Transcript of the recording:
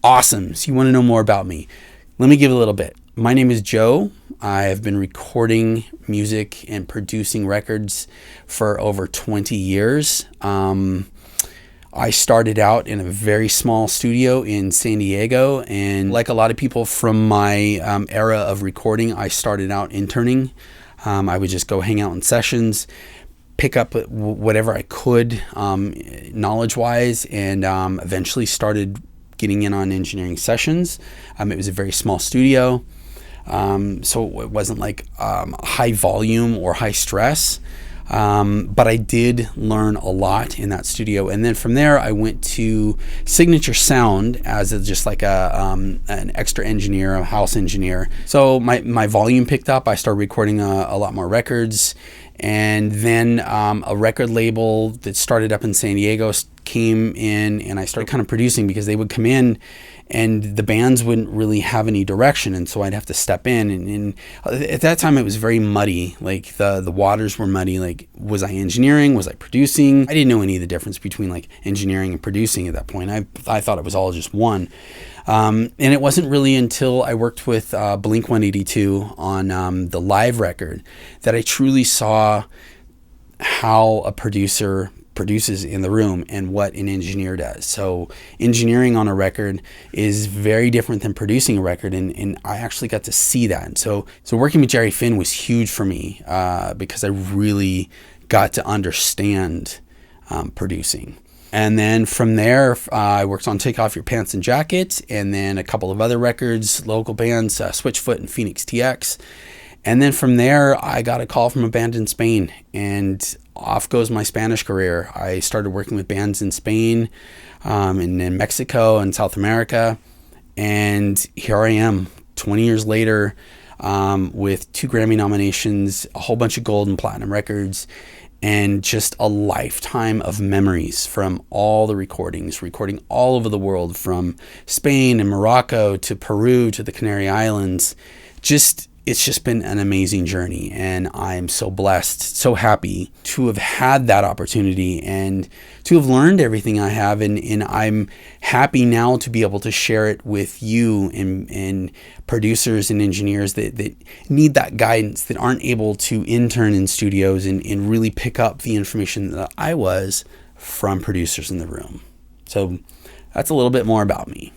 Awesome. So you want to know more about me? Let me give a little bit. My name is Joe. I have been recording music and producing records for over 20 years. I started out in a very small studio in San Diego, and like a lot of people from my era of recording, I started out interning. I would just go hang out in sessions, pick up whatever I could knowledge-wise, and eventually started getting in on engineering sessions. It was a very small studio, so it wasn't like high volume or high stress. But I did learn a lot in that studio, and then from there I went to Signature Sound as just like an extra engineer, a house engineer. So my volume picked up. I started recording a lot more records, and then a record label that started up in San Diego came in, and I started kind of producing because they would come in and the bands wouldn't really have any direction, and so I'd have to step in, and at that time it was very muddy. Like the waters were muddy. Like, was I engineering? Was I producing? I didn't know any of the difference between like engineering and producing at that point. I thought it was all just one. And it wasn't really until I worked with Blink 182 on the live record that I truly saw how a producer produces in the room and what an engineer does. So engineering on a record is very different than producing a record, and I actually got to see that. And so working with Jerry Finn was huge for me because I really got to understand producing. And then from there, I worked on Take Off Your Pants and Jacket, and then a couple of other records, local bands, Switchfoot and Phoenix TX. And then from there, I got a call from a band in Spain, and off goes my Spanish career. I started working with bands in Spain, and in Mexico and South America. And here I am 20 years later with 2 Grammy nominations, a whole bunch of gold and platinum records, and just a lifetime of memories from all the recording all over the world, from Spain and Morocco to Peru to the Canary Islands. It's just been an amazing journey, and I'm so blessed, so happy to have had that opportunity and to have learned everything I have, and I'm happy now to be able to share it with you and producers and engineers that need that guidance, that aren't able to intern in studios and really pick up the information that I was from producers in the room. So that's a little bit more about me.